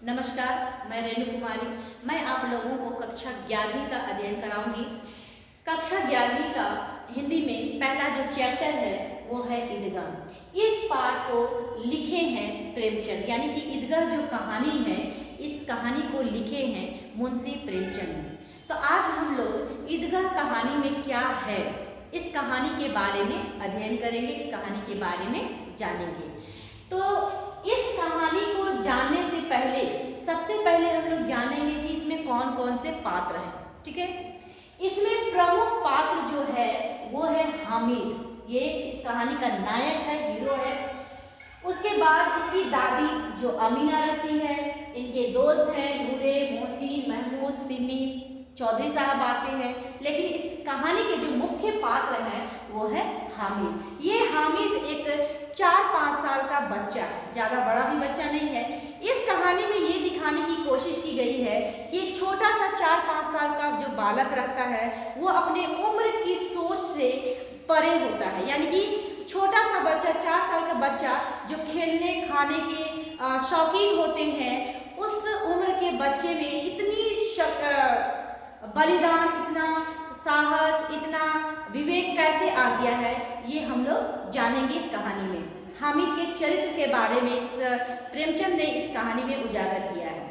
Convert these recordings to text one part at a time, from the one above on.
नमस्कार, मैं रेणु कुमारी। मैं आप लोगों को कक्षा 11वीं का अध्ययन कराऊंगी। कक्षा 11वीं का हिंदी में पहला जो चैप्टर है वो है ईदगाह। इस पाठ को लिखे हैं प्रेमचंद, यानी कि ईदगाह जो कहानी है इस कहानी को लिखे हैं मुंशी प्रेमचंद ने। तो आज हम लोग ईदगाह कहानी में क्या है इस कहानी के बारे में अध्ययन करेंगे, इस कहानी के बारे में जानेंगे। तो इस कहानी को जानने से पहले सबसे पहले हम लोग जानेंगे कि इसमें कौन कौन से पात्र हैं। ठीक है, इसमें प्रमुख पात्र जो है वो है हामिद। ये इस कहानी का नायक है, हीरो है। उसके बाद उसकी दादी जो अमीना रहती है, इनके दोस्त हैं नूरे, मोहसिन, महमूद, सिमी, चौधरी साहब आते हैं। लेकिन इस कहानी के जो मुख्य पात्र हैं वो है हामिद। ये हामिद एक 4-5 साल का बच्चा है, ज़्यादा बड़ा भी बच्चा नहीं है। इस कहानी में ये दिखाने की कोशिश की गई है कि एक छोटा सा 4-5 साल का जो बालक रहता है वो अपने उम्र की सोच से परे होता है। यानी कि छोटा सा बच्चा, 4 साल का बच्चा जो खेलने खाने के शौकीन होते हैं, उस उम्र के बच्चे में इतनी बलिदान, इतना साहस, इतना विवेक कैसे आ गया है, ये हम लोग जानेंगे इस कहानी में। हामिद के चरित्र के बारे में इस प्रेमचंद ने इस कहानी में उजागर किया है।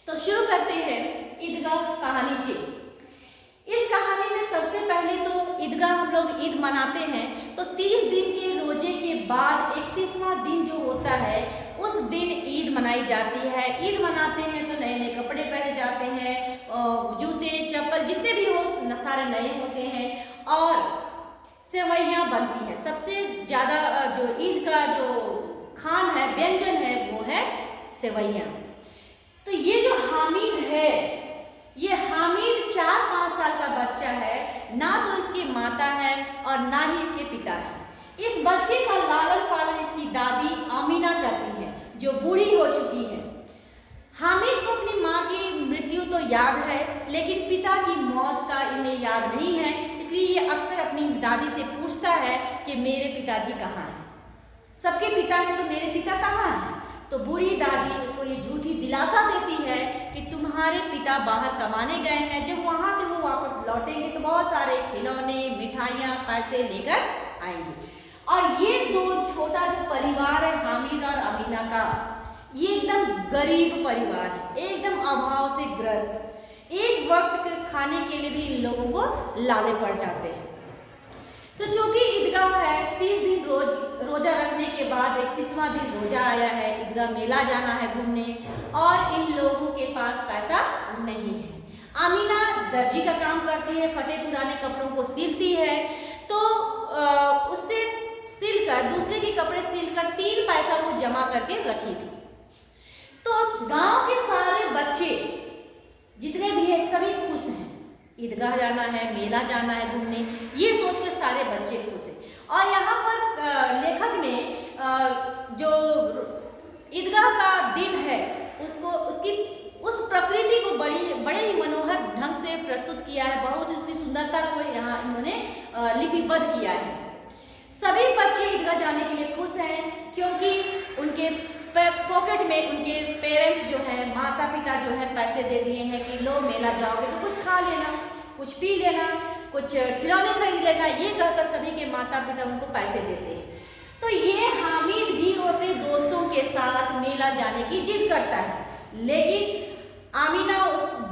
तो शुरू करते हैं ईदगाह कहानी से। इस कहानी में सबसे पहले तो ईदगाह हम लोग ईद मनाते हैं, तो 30 दिन के रोजे के बाद 31वां दिन जो होता है उस दिन ईद मनाई जाती है। ईद मनाते हैं तो नए नए कपड़े पहने जाते हैं, जूते चप्पल जितने भी हो सारे नए होते हैं और सेवइयाँ बनती हैं। सबसे ज़्यादा जो ईद का जो खान है, व्यंजन है, वो है सेवइयाँ। तो ये जो हामिद है, ये हामिद 4-5 साल का बच्चा है, ना तो इसकी माता है और ना ही इसके पिता है। इस बच्चे का लालन पालन इसकी दादी अमीना करती है जो बूढ़ी हो चुकी है। हामिद को अपनी माँ की मृत्यु तो याद है, लेकिन पिता की मौत का इन्हें याद नहीं है। इसलिए ये अक्सर अपनी दादी से पूछता है कि मेरे पिताजी कहाँ हैं। सबके पिता हैं तो मेरे पिता कहाँ हैं। तो बूढ़ी दादी उसको ये झूठी दिलासा देती है कि तुम्हारे पिता बाहर कमाने गए हैं, जब वहाँ से वो वापस लौटेंगे तो बहुत सारे खिलौने, मिठाइयाँ, पैसे लेकर आएंगे। और ये दो छोटा जो परिवार है हामिद और अमीना का, ये एकदम गरीब परिवार है, एकदम अभाव से ग्रस्त। एक वक्त के खाने के लिए भी इन लोगों को लाले पड़ जाते हैं। तो चूंकि ईदगाह है, 30 दिन रोजा रखने के बाद 31वां दिन रोजा आया है, ईदगाह मेला जाना है घूमने, और इन लोगों के पास पैसा नहीं है। अमीना दर्जी का काम करती है, फटे पुराने कपड़ों को सिलती है। तो उससे सिलकर दूसरे के कपड़े सिलकर 3 पैसा वो जमा करके रखी थी। तो गांव के सारे बच्चे जितने भी हैं सभी खुश हैं, ईदगाह जाना है, मेला जाना है घूमने, ये सोचकर सारे बच्चे खुश हैं। और यहाँ पर लेखक ने जो ईदगाह का दिन है उसको, उसकी उस प्रकृति को बड़े ही मनोहर ढंग से प्रस्तुत किया है। बहुत उसकी सुंदरता को यहाँ इन्होंने लिपिबद्ध किया है। सभी बच्चे ईदगाह जाने के लिए खुश हैं, क्योंकि उनके पॉकेट में उनके पेरेंट्स जो हैं, माता पिता जो हैं, पैसे दे दिए हैं कि लो मेला जाओगे तो कुछ खा लेना, कुछ पी लेना, कुछ खिलौने खरीद लेना, ये कहकर सभी के माता पिता उनको पैसे देते हैं। तो ये हामिद भी अपने दोस्तों के साथ मेला जाने की जिद करता है, लेकिन अमीना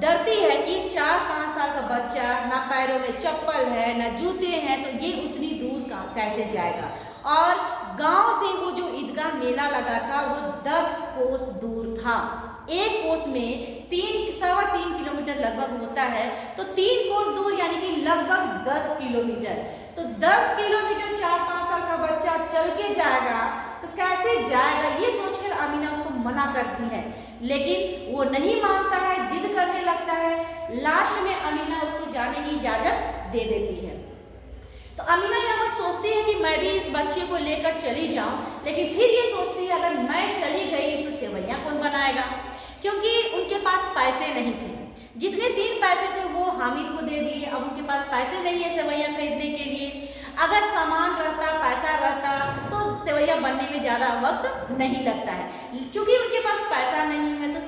डरती है कि 4-5 साल का बच्चा, ना पैरों में चप्पल है ना जूते हैं, तो ये उतनी दूर कैसे जाएगा। और गांव से वो जो ईदगाह मेला लगा था वो 10 कोस दूर था। एक कोस में 3-3.25 किलोमीटर लगभग होता है, तो 3 कोस दूर यानी कि लगभग 10 किलोमीटर। तो 10 किलोमीटर 4-5 साल का बच्चा चल के जाएगा तो कैसे जाएगा, ये सोचकर अमीना उसको मना करती है, लेकिन वो नहीं मानता है, जिद करने लगता है। लास्ट में अमीना उसको जाने की इजाजत दे देती है। तो अमीना यहाँ पर सोचती है कि मैं भी इस बच्चे को लेकर चली जाऊं, लेकिन फिर ये सोचती है अगर मैं चली गई तो सेवइयाँ कौन बनाएगा, क्योंकि उनके पास पैसे नहीं थे। जितने 3 पैसे थे वो हामिद को दे दिए, अब उनके पास पैसे नहीं है सेवइयाँ खरीदने के लिए। अगर सामान रहता, पैसा रहता तो सेवइयाँ बनने में ज़्यादा वक्त नहीं लगता है। चूँकि उनके पास पैसा नहीं है तो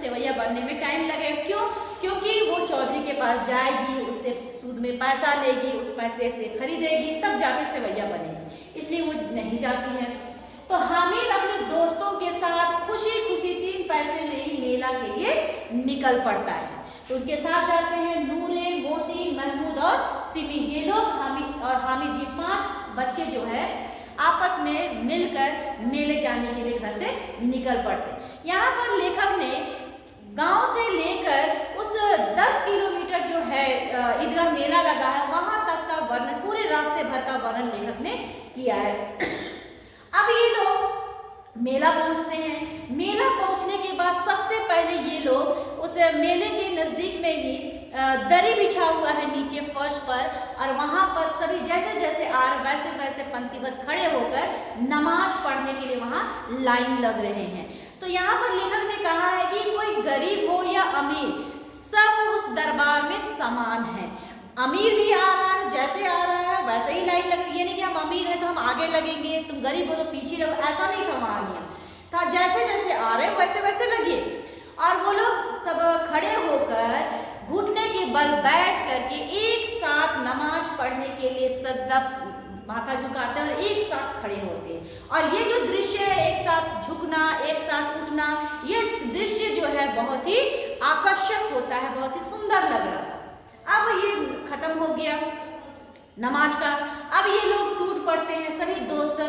टाइम लगेगा। क्यों? क्योंकि वो चौधरी के पास जाएगी, उससे सूद में पैसा लेगी, उस पैसे से खरीदेगी, तब जाकर सेवैया बनेगी, इसलिए वो नहीं जाती है। तो हामिद अपने दोस्तों के साथ खुशी खुशी 3 पैसे में ही मेला के लिए निकल पड़ता है। तो उनके साथ जाते हैं नूरे, मोहसिन, महमूद और सिमी। ये लोग हामिद ये 5 बच्चे जो है आपस में मिलकर मेले जाने के लिए घर से निकल पड़ते। यहाँ पर लेखक ने गांव से लेकर उस 10 किलोमीटर जो है ईदगाह मेला लगा है वहां तक का वर्णन, पूरे रास्ते भर का वर्णन लेखक ने किया है। अब ये लोग मेला पहुंचते हैं। मेला पहुंचने के बाद सबसे पहले ये लोग उस मेले के नज़दीक में ही दरी बिछा हुआ है नीचे फर्श पर, और वहाँ पर सभी जैसे जैसे आ रहे वैसे वैसे पंक्तिबद्ध खड़े होकर नमाज पढ़ने के लिए वहाँ लाइन लग रहे हैं। तो यहाँ पर लेखक ने कहा है कि कोई गरीब हो या अमीर, सब उस दरबार में समान है। अमीर भी आ रहा है, जैसे आ रहा है वैसे ही लाइन लग रही है। नहीं कि हम अमीर हैं तो हम आगे लगेंगे, तुम गरीब हो तो पीछे रहो, ऐसा नहीं था वहाँ नियम था। जैसे जैसे आ रहे वैसे वैसे लगिए। और वो लोग सब खड़े होकर घुटने के बल बैठ करके एक साथ नमाज पढ़ने के लिए सजदा माथा झुकाते हैं और एक साथ खड़े होते हैं। और ये जो दृश्य है, एक साथ झुकना, एक साथ उठना, ये दृश्य जो है बहुत ही आकर्षक होता है, बहुत ही सुंदर लग रहा था। अब ये खत्म हो गया नमाज का। अब ये लोग टूट पड़ते हैं सभी दोस्त,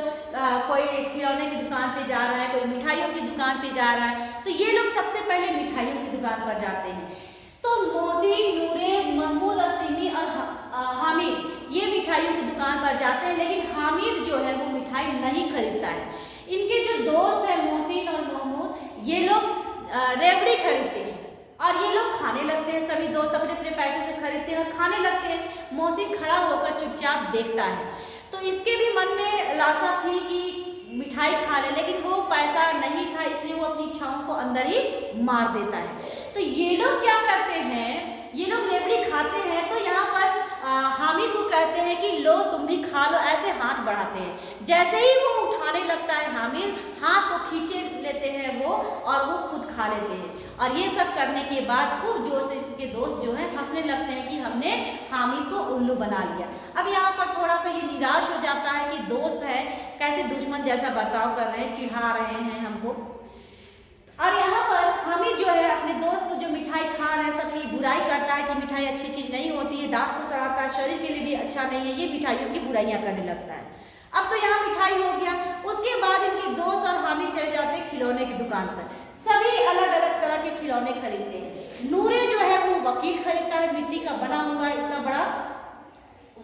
कोई खिलौने की दुकान पे जा रहा है, कोई मिठाइयों की दुकान पे जा रहा है। तो ये लोग सबसे पहले मिठाइयों की दुकान पर जाते हैं। तो मोहसिन, नूरे, महमूद और सिमी और हामिद ये मिठाइयों की दुकान पर जाते हैं, लेकिन हामिद जो है वो मिठाई नहीं खरीदता है। इनके जो दोस्त हैं मोहसिन और महमूद, ये लोग रेवड़ी खरीदते हैं और ये लोग खाने लगते हैं। सभी दोस्त अपने अपने पैसे से खरीदते हैं और खाने लगते हैं। मोहसिन खड़ा होकर चुपचाप देखता है। तो इसके भी मन में लालसा थी कि मिठाई खा ले, लेकिन वो पैसा नहीं था, इसलिए वो अपनी इच्छाओं को अंदर ही मार देता है। तो ये लोग क्या करते हैं, ये लोग रेवड़ी खाते हैं। तो यहाँ पर हामिद को कहते हैं कि लो तुम भी खा लो, ऐसे हाथ बढ़ाते हैं। जैसे ही वो उठाने लगता है हामिद, हाथ को खींचे लेते हैं वो और वो खुद खा लेते हैं। और ये सब करने के बाद खूब जोर से इसके दोस्त जो हैं हंसने लगते हैं कि हमने हामिद को उल्लू बना लिया। अब यहाँ पर थोड़ा सा ये निराश हो जाता है कि दोस्त है कैसे दुश्मन जैसा बर्ताव कर रहे हैं, चिढ़ा रहे हैं हमको। और यहाँ पर हामिद जो है अपने दोस्त को जो मिठाई खा रहे हैं सबकी बुराई करता है कि मिठाई अच्छी चीज़ नहीं होती है, दांत को सड़ाता है, शरीर के लिए भी अच्छा नहीं है, ये मिठाइयों की बुराइयां करने लगता है। अब तो यहाँ मिठाई हो गया। उसके बाद इनके दोस्त और हामिद चले जाते हैं खिलौने की दुकान पर। सभी अलग अलग तरह के खिलौने खरीदते हैं। नूरे जो है वो वकील खरीदता है, मिट्टी का बना हुआ इतना बड़ा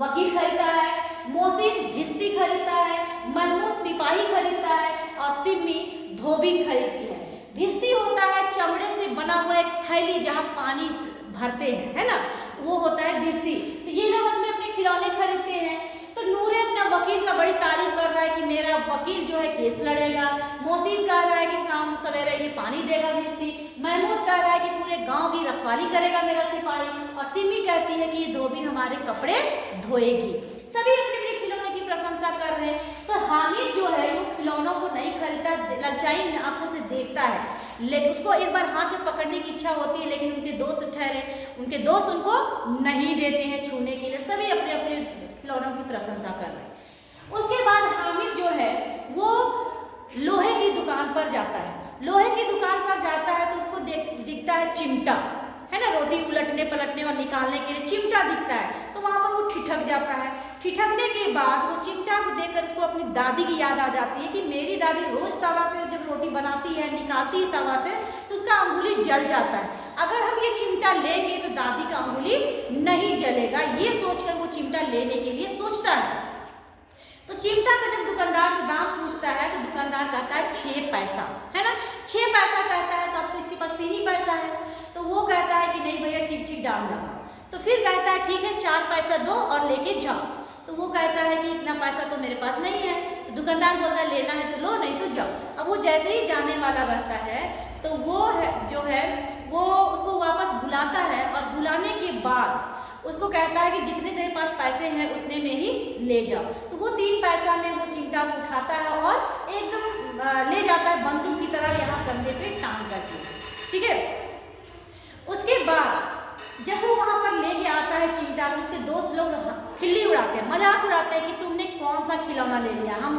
वकील खरीदता है। मोहसिन भिस्ती खरीदता है, महमूद सिपाही खरीदता है और सिमी धोबी खरीदती है। भिस्ती होता है चमड़े से बना हुआ एक थैली जहाँ पानी भरते हैं, है ना, वो होता है भिस्ती। तो ये लोग अपने अपने खिलौने खरीदते हैं। तो नूरे अपना वकील का बड़ी तारीफ कर रहा है कि मेरा वकील जो है केस लड़ेगा। मोहसिन कह रहा है कि शाम सवेरे ये पानी देगा भिस्ती। महमूद कह रहा है कि पूरे गांव की रखवाली करेगा मेरा सिपाही। और सिमी कहती है कि ये धोबी हमारे कपड़े धोएगी। सभी अपने अपने खिलौने की प्रशंसा कर रहे हैं। तो हामिद जो है वो खिलौनों को नहीं खरीदता, लज्जाई आंखों से देखता है, लेकिन उसको एक बार हाथ में पकड़ने की इच्छा होती है, लेकिन उनके दोस्त उनको नहीं देते हैं छूने के लिए। सभी अपने अपने खिलौनों की प्रशंसा कर रहे हैं। उसके बाद हामिद जो है वो लोहे की दुकान पर जाता है। लोहे की दुकान पर जाता है तो उसको दिखता है चिमटा, है ना, रोटी उलटने पलटने और निकालने के लिए चिमटा दिखता है। तो वहाँ पर वो ठिठक जाता है। ठिठकने के बाद वो चिमटा को देखकर उसको अपनी दादी की याद आ जाती है कि मेरी दादी रोज तवा से जब रोटी बनाती है, निकालती है तवा से, तो उसका अंगुली जल जाता है। अगर हम ये चिमटा लेंगे तो दादी का अंगुली नहीं जलेगा। ये सोचकर वो चिमटा लेने के लिए सोचता है। तो चिमटा का जब दुकानदार से दाम पूछता है तो दुकानदार कहता है 6 पैसा, है ना, 6 पैसा कहता है। तो अब तो इसके पास 3 ही पैसा है। तो वो कहता है कि नहीं भैया ठीक ठीक दाम लगा। तो फिर कहता है ठीक है 4 पैसा दो और लेके जाओ। तो वो कहता है कि इतना पैसा तो मेरे पास नहीं है। तो दुकानदार बोलता है लेना है तो लो, नहीं तो जाओ। अब वो जैसे ही जाने वाला रहता है तो वो जो है वो उसको वापस बुलाता है और बुलाने के बाद उसको कहता है कि जितने तेरे पास पैसे हैं उतने में ही ले जाओ। तो वो 3 पैसा में वो चिमटा को उठाता है और एकदम ले जाता है बंदूक की तरह यहाँ कंधे पे टांग करके, ठीक है। उड़ाते हैं, मजाक उड़ाते हैं कि तुमने कौन सा खिलौना ले लिया, हम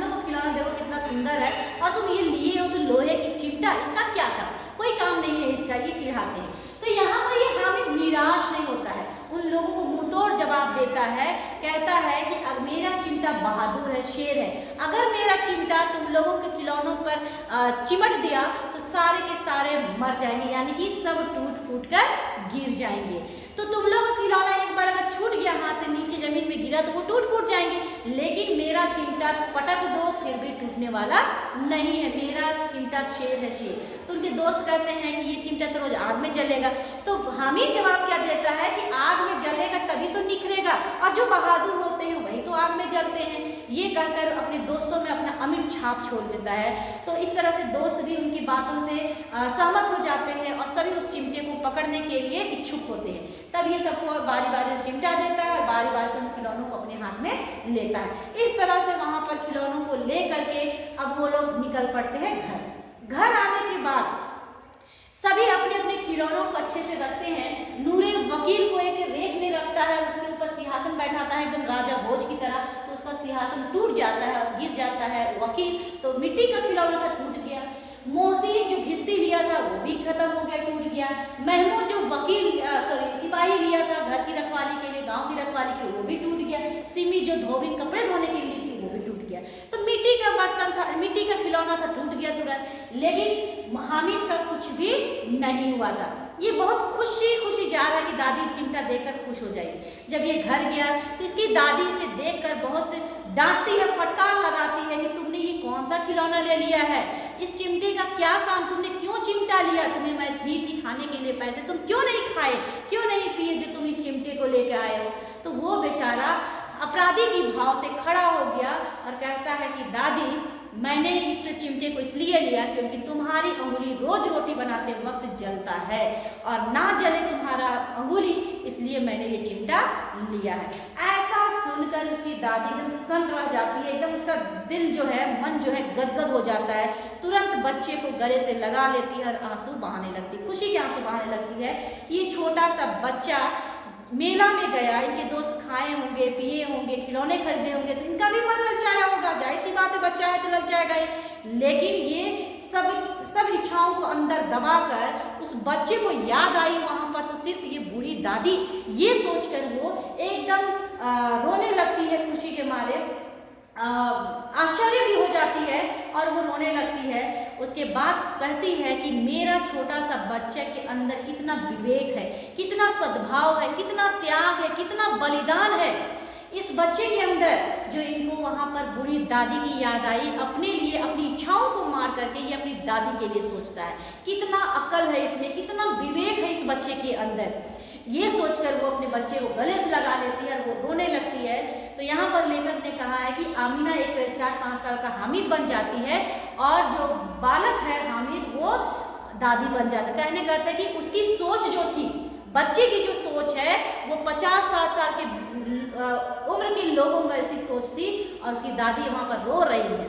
लोग को खिलौना देखो कितना सुंदर है और तुम ये लिए हो तो लोहे की चिमटा, इसका क्या था, कोई काम नहीं है इसका, ये चिढ़ाते हैं। तो यहाँ पर ये हामिद निराश नहीं होता है, उन लोगों को मुंहतोड़ जवाब देता है, कहता है कि अब मेरा चिमटा बहादुर है, शेर है, अगर मेरा चिमटा तुम लोगों के खिलौनों पर चिमट दिया तो सारे के सारे मर जाएंगे, यानी कि सब टूट फूट कर गिर जाएंगे। तो तुम लोगों का खिलौना एक बार अगर छूट गया हाथ से, नीचे जमीन में गिरा तो वो टूट फूट जाएंगे, लेकिन मेरा चिमटा पटक दो फिर भी टूटने वाला नहीं है, मेरा चिमटा शेर है, शेर। तो उनके दोस्त कहते हैं कि ये चिमटा तो रोज आग में जलेगा। तो हामिद जवाब क्या देता है कि आग में जलेगा तभी तो निखरेगा, और जो बहादुर होते हैं वही तो आग में जलते हैं। ये कहकर अपने दोस्तों में अपना अमिट छाप छोड़ देता है। तो इस तरह से दोस्त भी उनकी बातों से सहमत हो जाते हैं और सभी उस चिमटे को पकड़ने के लिए इच्छुक होते हैं। तब ये सबको बारी बारी से चिमटा देता है और बारी बारी से उन खिलौनों को अपने हाथ में लेता है। इस तरह से वहाँ पर खिलौनों को ले करके अब वो लोग निकल पड़ते हैं घर। घर आने के बाद सभी अपने अपने खिलौनों को अच्छे से रखते हैं। नूरे वकील को एक रेक में रखता है, उसके ऊपर सिंहासन बैठाता है एकदम राजा भोज की तरह, तो उसका सिंहासन टूट जाता है और गिर जाता है। वकील तो मिट्टी का खिलौना था, टूट गया। मोहसिन जो घिस्ती लिया था वो भी खत्म हो गया, टूट गया। महमूद जो सिपाही लिया था घर की रखवाली के लिए, गांव की रखवाली के लिए, वो भी टूट गया। सिमी जो धोबी कपड़े धोने के लिए थी वो भी टूट गया। तो मिट्टी का बर्तन था, मिट्टी का खिलौना था, टूट गया तुरंत। लेकिन हामिद का कुछ भी नहीं हुआ था। ये बहुत खुशी खुशी जा रहा है कि दादी चिमटा देखकर खुश हो जाएगी। जब ये घर गया तो इसकी दादी इसे देखकर बहुत डांटती है, फटकार लगाती है कि तुमने ये कौन सा खिलौना ले लिया है, इस चिमटे का क्या काम, तुमने क्यों चिमटा लिया, तुम्हें मैं दी थी खाने के लिए पैसे, तुम क्यों नहीं खाए, क्यों नहीं पिए जो तुम इस चिमटे को लेके आए हो। तो वो बेचारा अपराधी की भाव से खड़ा हो गया और कहता है कि दादी मैंने इस चिमटे को इसलिए लिया क्योंकि तुम्हारी अंगुली रोज रोटी बनाते वक्त जलता है और ना जले तुम्हारा अंगुली, इसलिए मैंने ये चिमटा लिया है। ऐसा सुनकर उसकी दादी एकदम सन्न रह जाती है, एकदम उसका दिल जो है, मन जो है गदगद हो जाता है। तुरंत बच्चे को गले से लगा लेती है और आंसू बहाने लगती है, खुशी के आंसू बहाने लगती है। ये छोटा सा बच्चा मेला में गया, इनके दोस्त खाए होंगे, पिए होंगे, खिलौने खरीदे होंगे, तो इनका भी मन ललचाया होगा, जाहिर सी बात है बच्चा है तो ललचाएगा ही। लेकिन ये सब इच्छाओं को अंदर दबाकर उस बच्चे को याद आई वहाँ पर तो सिर्फ ये बूढ़ी दादी, ये सोचकर वो एकदम रोने लगती है खुशी के मारे, आश्चर्य भी हो जाती है और वो रोने लगती है। उसके बाद कहती है कि मेरा छोटा सा बच्चा के अंदर कितना विवेक है, कितना सद्भाव है, कितना त्याग है, कितना बलिदान है इस बच्चे के अंदर, जो इनको वहाँ पर बूढ़ी दादी की याद आई। अपने लिए अपनी इच्छाओं को मार करके ये अपनी दादी के लिए सोचता है। कितना अक्ल है इसमें, कितना विवेक है इस बच्चे के अंदर, ये सोचकर वो अपने बच्चे को गले से लगा लेती है और वो रोने लगती है। तो यहाँ पर लेखक ने कहा है कि आमीना एक 4-5 साल का हामिद बन जाती है और जो बालक है हामिद वो दादी बन जाता है। कहने का अर्थ है कि उसकी सोच जो थी, बच्चे की जो सोच है वो 50-60 साल के उम्र के लोगों में ऐसी सोच थी और उसकी दादी वहाँ पर रो रही है।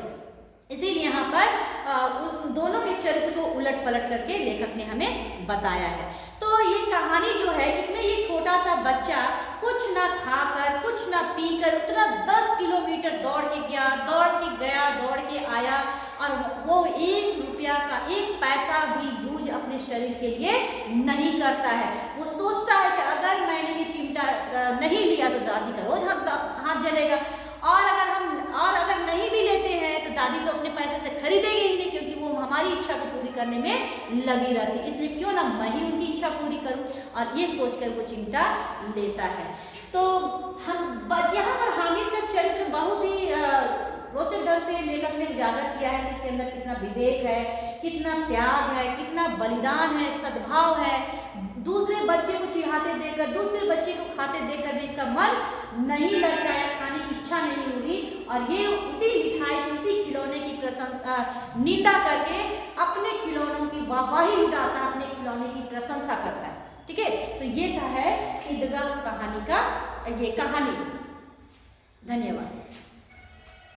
इसीलिए यहाँ पर दोनों के चरित्र को उलट पलट करके लेखक ने हमें बताया है। तो ये कहानी जो है इसमें ये छोटा सा बच्चा कुछ ना खाकर कुछ ना पीकर उतना 10 किलोमीटर दौड़ के गया, दौड़ के आया और वो 1 रुपया का 1 पैसा भी यूज अपने शरीर के लिए नहीं करता है। वो सोचता है कि अगर मैंने ये चिमटा नहीं लिया तो दादी का रोज हाथ जलेगा और अगर नहीं भी लेते हैं तो दादी तो अपने पैसे से खरीदेगी ही नहीं, क्योंकि वो हमारी इच्छा को पूरी करने में लगी रहती, इसलिए क्यों ना मैं ही उनकी इच्छा पूरी करूं, और ये सोचकर वो चिमटा लेता है। तो हम यहाँ पर हामिद का चरित्र बहुत ही रोचक ढंग से लेखक ने उजागर किया है कि इसके अंदर कितना विवेक है, कितना त्याग है, कितना बलिदान है, सद्भाव है। दूसरे बच्चे को चिढ़ाते देखकर, दूसरे बच्चे को खाते देखकर भी इसका मन नहीं ललचाया, खाने की इच्छा नहीं हुई और ये उसी मिठाई की, उसी खिलौने की निंदा करके अपने खिलौनों की वाहवाही लुटाता है, अपने खिलौने की प्रशंसा करता है। ठीक है, तो ये था है ईदगाह कहानी का ये कहानी। धन्यवाद।